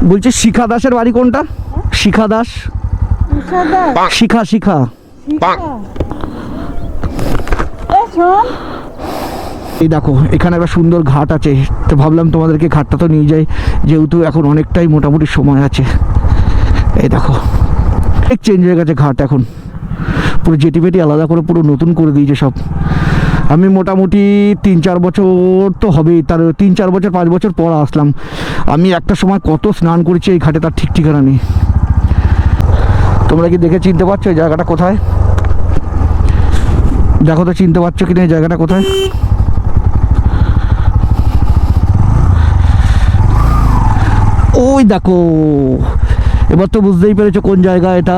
বলছি শিখা দাসের বাড়ি কোনটা? শিখা দাস, শিখা শিখা। এই দেখো এখানে একটা সুন্দর ঘাট আছে, তো ভাবলাম তোমাদেরকে ঘাটটা তো নিয়ে যাই, যেহেতু এখন অনেকটাই মোটামুটি সময় আছে। এই দেখো অনেক চেঞ্জ হয়ে গেছে ঘাট, এখন পুরো জেটিপেটি আলাদা করে পুরো নতুন করে দিয়েছে সব। আমি মোটামুটি 3-4 বছর তো হবেই, তার 3-4 বছর 5 বছর পর আসলাম। আমি একটা সময় কত স্নান করেছি এই ঘাটে তার ঠিক ঠিকানা নেই। তোমরা কি দেখে চিনতে পারছো এই জায়গাটা কোথায়? দেখো তো চিনতে পারছো কিনা এই জায়গাটা কোথায়? ওই দেখো, এবার তো বুঝতেই পেরেছো কোন জায়গা এটা।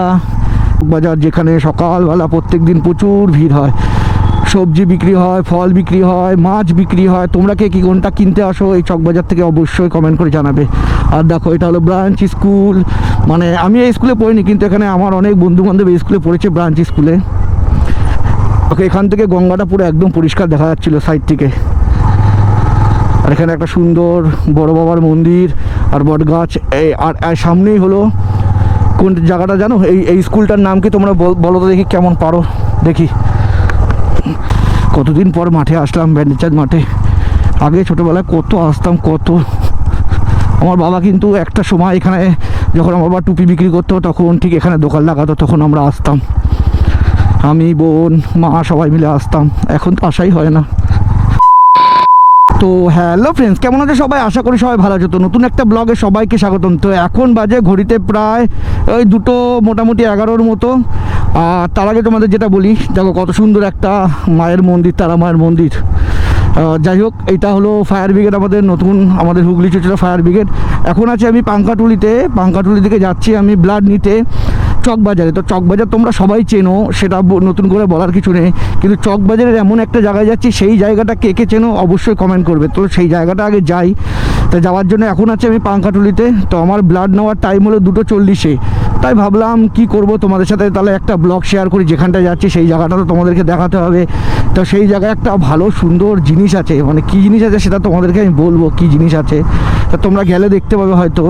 বাজার, যেখানে সকালবেলা প্রত্যেক দিন প্রচুর ভিড় হয়, সবজি বিক্রি হয়, ফল বিক্রি হয়, মাছ বিক্রি হয়। তোমরা কে কি কোনটা কিনতে আসো এই চকবাজার থেকে অবশ্যই কমেন্ট করে জানাবে। আর দেখো এটা হলো ব্রাঞ্চ স্কুল, মানে আমি এই স্কুলে পড়িনি, কিন্তু এখানে আমার অনেক বন্ধু বান্ধব এই স্কুলে পড়েছে, ব্রাঞ্চ স্কুলে। ওকে, এখান থেকে গঙ্গাটা পুরো একদম পরিষ্কার দেখা যাচ্ছিল সাইড থেকে। আর এখানে একটা সুন্দর বড় বাবার মন্দির আর বট গাছ। এই আর সামনেই হলো কোন জায়গাটা জানো? এই স্কুলটার নাম কি তোমরা বলো তো দেখি, কেমন পারো দেখি। কতদিন পর মাঠে আসলাম, ব্যান্ডেচার মাঠে। আগে ছোটোবেলায় কত আসতাম, কত। আমার বাবা কিন্তু একটা সময় এখানে, যখন আমার বাবা টুপি বিক্রি করতো তখন ঠিক এখানে দোকান লাগাতো, তখন আমরা আসতাম, আমি বোন মা সবাই মিলে আসতাম। এখন তো আসাই হয় না। তো হ্যালো ফ্রেন্ডস, কেমন আছে সবাই? আশা করি সবাই ভালো আছে। তো নতুন একটা ব্লগে সবাইকে স্বাগতম। তো এখন বাজে ঘড়িতে প্রায় ওই 2টো মোটামুটি 11-র মতো। আর তার আগে তোমাদের যেটা বলি, দেখো কত সুন্দর একটা মায়ের মন্দির, তারা মায়ের মন্দির। যাই হোক, এটা হলো ফায়ার ব্রিগেড, আমাদের নতুন, আমাদের হুগলি চুচুড়া ফায়ার ব্রিগেড। এখন আছে আমি পাঙ্কাটুলি থেকে যাচ্ছি আমি ব্লাড নিতে চকবাজারে। তো চকবাজার তোমরা সবাই চেনো, সেটা নতুন করে বলার কিছু নেই, কিন্তু চকবাজারের এমন একটা জায়গায় যাচ্ছি, সেই জায়গাটা কে কে চেনো অবশ্যই কমেন্ট করবে। তো সেই জায়গাটা আগে যাই। তো যাওয়ার জন্য এখন আছে আমি পাঙ্কাটুলিতে। তো আমার ব্লাড নেওয়ার টাইম হলো 2:40। তাই ভাবলাম কি করব, তোমাদের সাথে তাহলে একটা ব্লগ শেয়ার করি। যেখানটায় যাচ্ছি সেই জায়গাটা তো তোমাদেরকে দেখাতে হবে। তো সেই জায়গায় একটা ভালো সুন্দর জিনিস আছে, মানে কী জিনিস আছে সেটা তোমাদেরকে আমি বলবো কী জিনিস আছে। তা তোমরা গেলে দেখতে পাবে হয়তো।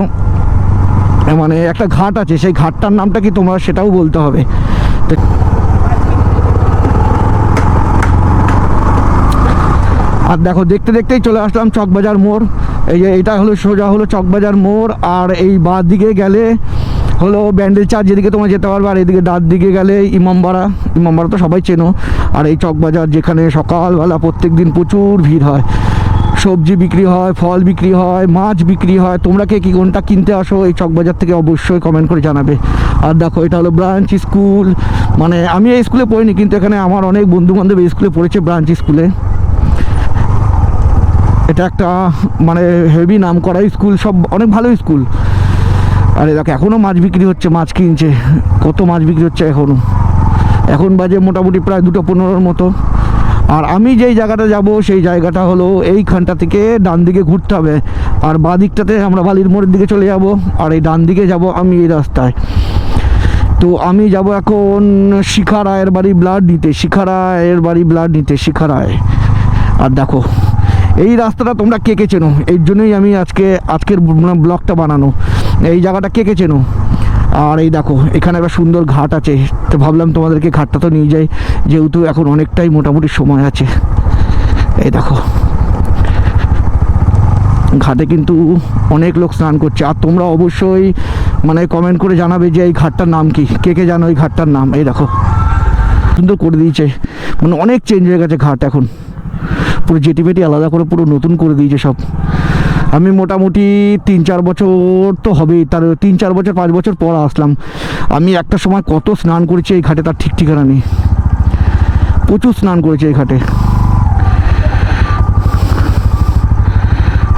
মানে একটা ঘাট আছে, সেই ঘাটটার নামটা কি তোমরা সেটাও বলতে হবে। আর দেখো দেখতে দেখতেই চলে আসলাম চকবাজার মোড়। এই যে এটা হলো সোজা হলো চকবাজার মোড়, আর এই বাঁ দিকে গেলে হলো ব্যান্ডেল চার্চ, যেদিকে তোমরা যেতে পারবে। আর এইদিকে ডান দিকে গেলে ইমামবাড়া তো সবাই চেনো। আর এই চকবাজার, যেখানে সকালবেলা প্রত্যেক দিন প্রচুর ভিড় হয়, সবজি বিক্রি হয়, ফল বিক্রি হয়, মাছ বিক্রি হয়। তোমরা কে কি কোনটা কিনতে আসো এই চকবাজার থেকে অবশ্যই কমেন্ট করে জানাবে। আর দেখো এটা হলো ব্রাঞ্চ স্কুল, মানে আমি এই স্কুলে পড়িনি, কিন্তু এখানে আমার অনেক বন্ধু বান্ধব এই স্কুলে পড়েছে, ব্রাঞ্চ স্কুলে। এটা একটা মানে হেভি নাম করা স্কুল, সব অনেক ভালো স্কুল। আরে দেখো এখনও মাছ বিক্রি হচ্ছে, মাছ কিনছে, কত মাছ বিক্রি হচ্ছে এখনও। এখন বাজে মোটামুটি প্রায় 2:15-র মতো। আর আমি যেই জায়গাটা যাব সেই জায়গাটা হলো এইখানটা থেকে ডান দিকে ঘুরতে হবে, আর বাঁ দিকটাতে আমরা বালির মোড়ের দিকে চলে যাব, আর এই ডান দিকে যাব আমি এই রাস্তায়। তো আমি যাব এখন শিখা রায়ের বাড়ি ব্লাড নিতে, শিখা রায়। আর দেখো এই রাস্তাটা তোমরা কে কে চেনো, এই জন্যই আমি আজকের ব্লগটা বানানো। এই জায়গাটা কে কে চেনো? আর এই দেখো এখানে একটা সুন্দর ঘাট আছে, তো ভাবলাম তোমাদেরকে ঘাটটা তো নিয়ে যাই, যেহেতু এখন অনেকটাই মোটামুটি সময় আছে। এই দেখো ঘাটে কিন্তু অনেক লোক স্নান করছে। আর তোমরা অবশ্যই মানে কমেন্ট করে জানাবে যে এই ঘাটটার নাম কি, কে কে জানো এই ঘাটটার নাম। এই দেখো সুন্দর করে দিয়েছে, মানে অনেক চেঞ্জ হয়ে গেছে ঘাট, এখন পুরো জেটিপেটি আলাদা করে পুরো নতুন করে দিয়েছে সব। আমি মোটামুটি 3-4 বছর তো হবেই, তার 3-4 বছর 5 বছর পর আসলাম। আমি একটা সময় কত স্নান করেছি এই ঘাটে তার ঠিক ঠিকানা নেই, প্রচুর স্নান করেছি এই ঘাটে।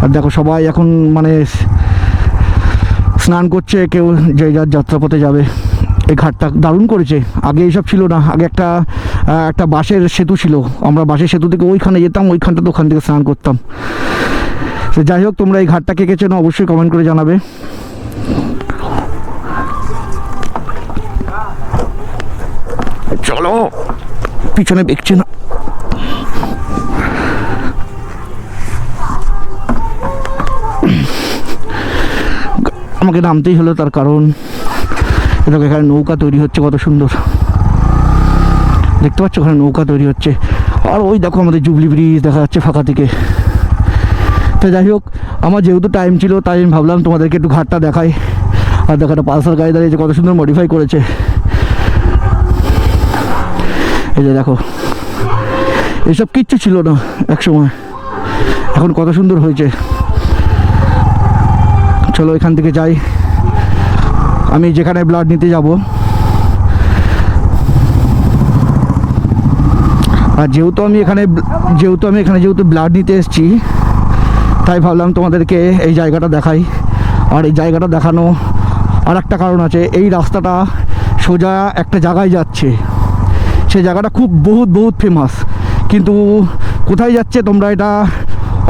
আর দেখো সবাই এখন মানে স্নান করছে, কেউ যে যার যাত্রাপথে যাবে। এই ঘাটটা দারুণ করেছে, আগে এইসব ছিল না। আগে একটা বাঁশের সেতু ছিল, আমরা বাঁশের সেতু থেকে ওইখানে যেতাম, ওইখানটা ওখান থেকে স্নান করতাম। তো যাই হোক, তোমরা এই ঘাটটা কে কে চেনো অবশ্যই কমেন্ট করে জানাবে। চলো, পিছনে দেখছি না। আমাকে নামতেই হলো, তার কারণ দেখো এখানে নৌকা তৈরি হচ্ছে, কত সুন্দর দেখতে পাচ্ছ, ওখানে নৌকা তৈরি হচ্ছে। আর ওই দেখো আমাদের জুবলি ব্রিজ দেখা যাচ্ছে ফাঁকা থেকে। তো যাই হোক, আমার যেহেতু টাইম ছিল তাই আমি ভাবলাম তোমাদেরকে একটু ঘাটটা দেখাই। আর দেখো একটা পালসার গাড়ি দাঁড়িয়েছে, কত সুন্দর মডিফাই করেছে। এই যে দেখো, এসব কিচ্ছু ছিল না এক সময়, এখন কত সুন্দর হয়েছে। চলো এখান থেকে যাই, আমি যেখানে ব্লাড নিতে যাব। আর যেহেতু আমি এখানে ব্লাড নিতে এসেছি, তাই ভাবলাম তোমাদেরকে এই জায়গাটা দেখাই। আর এই জায়গাটা দেখানো আর একটা কারণ আছে, এই রাস্তাটা সোজা একটা জায়গায় যাচ্ছে, সেই জায়গাটা খুব বহুত ফেমাস। কিন্তু কোথায় যাচ্ছে তোমরা এটা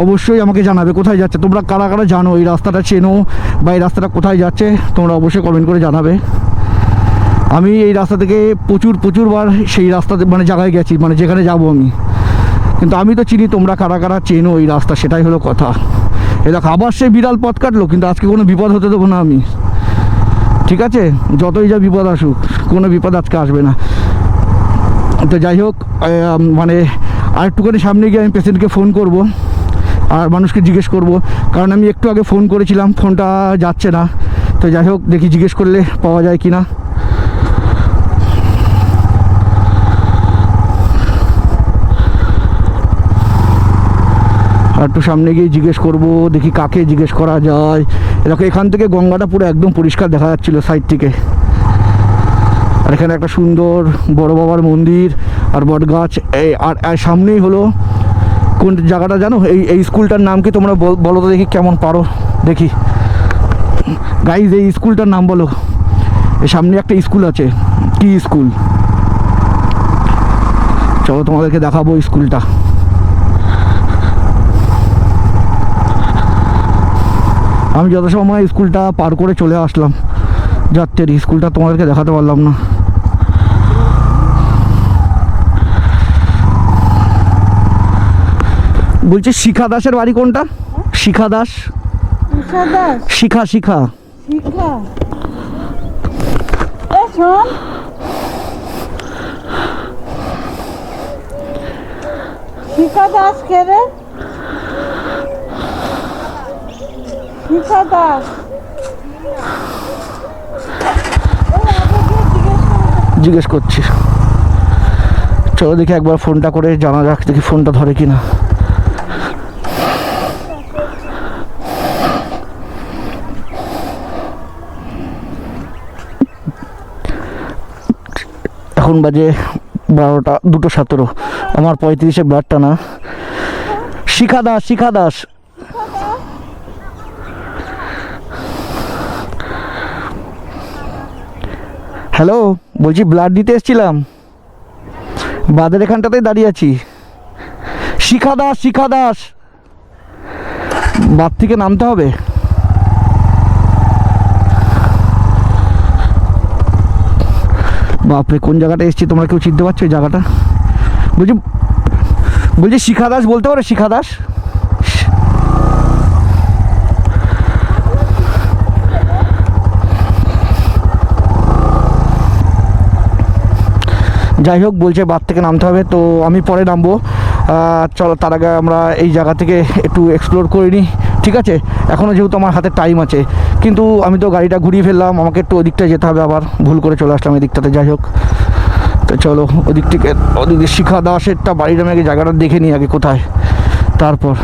অবশ্যই আমাকে জানাবে, কোথায় যাচ্ছে তোমরা কারা কারা জানো, এই রাস্তাটা চেনো বা এই রাস্তাটা কোথায় যাচ্ছে তোমরা অবশ্যই কমেন্ট করে জানাবে। আমি এই রাস্তা থেকে প্রচুরবার সেই রাস্তাতে মানে জায়গায় গেছি, মানে যেখানে যাব আমি, কিন্তু আমি তো চিনি, তোমরা কারা কারা চেনো এই রাস্তা, সেটাই হলো কথা। এই দেখো আবার সেই বিড়াল পথ কাটলো, কিন্তু আজকে কোনো বিপদ হতে দেবো না আমি, ঠিক আছে? যতই যা বিপদ আসুক, কোনো বিপদ আজকে আসবে না। তো যাই হোক, মানে আরেকটুখানি সামনে গিয়ে আমি পেশেন্টকে ফোন করব আর মানুষকে জিজ্ঞেস করব, কারণ আমি একটু আগে ফোন করেছিলাম, ফোনটা যাচ্ছে না। তো যাই হোক, দেখি জিজ্ঞেস করলে পাওয়া যায় কি না। আর একটু সামনে গিয়ে জিজ্ঞেস করব, দেখি কাকে জিজ্ঞেস করা যায়। এরকম এখান থেকে গঙ্গাটা পুরো একদম পরিষ্কার দেখা যাচ্ছিল সাইড থেকে। আর এখানে একটা সুন্দর বড় বাবার মন্দির আর বট গাছ। আর সামনেই হলো কোন জায়গাটা জানো, এই স্কুলটার নাম কি তোমরা বলো তো দেখি, কেমন পারো দেখি গাইজ, এই স্কুলটার নাম বলো। এই সামনে একটা স্কুল আছে, কি স্কুল? চলো তোমাদেরকে দেখাবো স্কুলটা। আমি যত সময় স্কুলটা পার করে চলে আসলাম, যাত্রের স্কুলটা তোমাদেরকে দেখাতে পারলাম না। বলছি শিখা দাসের বাড়ি কোনটা? শিখা দাস, শিখা শিখা শিখা দাস কে রে? শিখা দাস জিজ্ঞেস করছি। চলো দেখি একবার ফোনটা করে জানা যাক, দেখি ফোনটা ধরে কিনা। এখন বাজে 12টা 2:17, আমার 35-এ ব্লাডটা না। শিখা দাস, শিখা দাস। হ্যালো, বলছি ব্লাড দিতে এসেছিলাম, বাদের এখানটাতেই দাঁড়িয়ে আছি। শিখা দাস, শিখা দাস, বাদ থেকে নামতে হবে। বাপরে, কোন জায়গাটা এসেছি তোমরা কেউ চিনতে পারছো এই জায়গাটা? বলছি শিখা দাস বলতে পারো, শিখা দাস? যাই হোক, বলছে বাদ থেকে নামতে হবে, তো আমি পরে নামবো। চলো তার আগে আমরা এই জায়গা থেকে একটু এক্সপ্লোর করে নিই, ঠিক আছে? এখনও যেহেতু আমার হাতে টাইম আছে, কিন্তু আমি তো গাড়িটা ঘুরিয়ে ফেললাম, আমাকে একটু ওদিকটা যেতে হবে, আবার ভুল করে চলে আসলাম এদিকটাতে। যাই হোক, তো চলো ওদিকে শিখা দাসেরটা বাড়ির, আমি আগে জায়গাটা দেখে নিই আগে কোথায়, তারপর।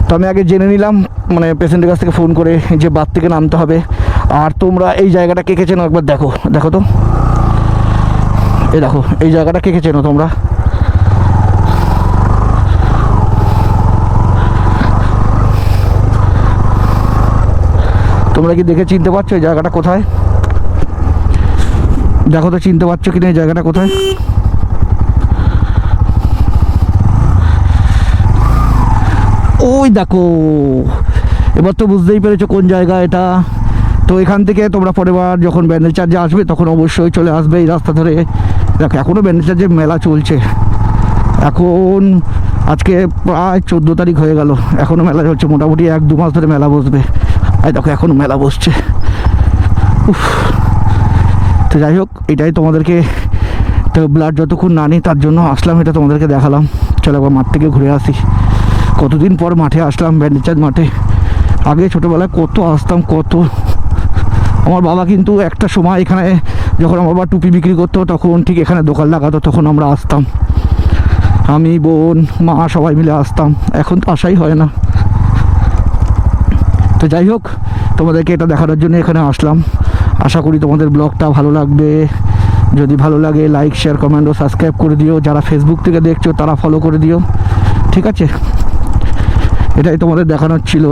তো আমি আগে জেনে নিলাম মানে পেশেন্টের কাছ থেকে ফোন করে যে বাদ থেকে নামতে হবে। আর তোমরা এই জায়গাটা কে কে চেনো একবার দেখো, দেখো তো, এই দেখো এই জায়গাটা কে কে চেনো তোমরা? তোমরা কি দেখে চিনতে পারছো এই জায়গাটা কোথায়? দেখো তো চিনতে পারছো কিনা এই জায়গাটা কোথায়? ওই দেখো, এবার তো বুঝতেই পেরেছো কোন জায়গা এটা। তো এখান থেকে তোমরা পরের বার যখন ব্যান্ডেল চার্জে আসবে তখন অবশ্যই চলে আসবে এই রাস্তা ধরে। দেখো এখনও ব্যান্ডেল চার্জে মেলা চলছে, এখন আজকে প্রায় 14 তারিখ হয়ে গেল, এখনও মেলা চলছে। মোটামুটি 1-2 মাস ধরে মেলা বসবে। এই দেখো এখনও মেলা বসছে। উফ। তো যাই হোক, এটাই তোমাদেরকে, তো ব্লাড যতক্ষণ না নিই তার জন্য আসলাম, এটা তোমাদেরকে দেখালাম। চলো একবার মাঠ থেকে ঘুরে আসি। কতদিন পর মাঠে আসলাম, ব্যান্ডেচাঁদ মাঠে। আগে ছোটোবেলায় কত আসতাম, কত। আমার বাবা কিন্তু একটা সময় এখানে, যখন আমার বাবা টুপি বিক্রি করতো তখন ঠিক এখানে দোকান লাগাতো, তখন আমরা আসতাম। আমি, বোন, মা সবাই মিলে আসতাম। এখন তো আসাই হয় না। তো যাই হোক, তোমাদেরকে এটা দেখানোর জন্য এখানে আসলাম। আশা করি তোমাদের ব্লগটা ভালো লাগবে। যদি ভালো লাগে লাইক, শেয়ার, কমেন্ট ও সাবস্ক্রাইব করে দিও। যারা ফেসবুক থেকে দেখছো তারা ফলো করে দিও, ঠিক আছে? এটাই তোমাদের দেখানোর ছিল।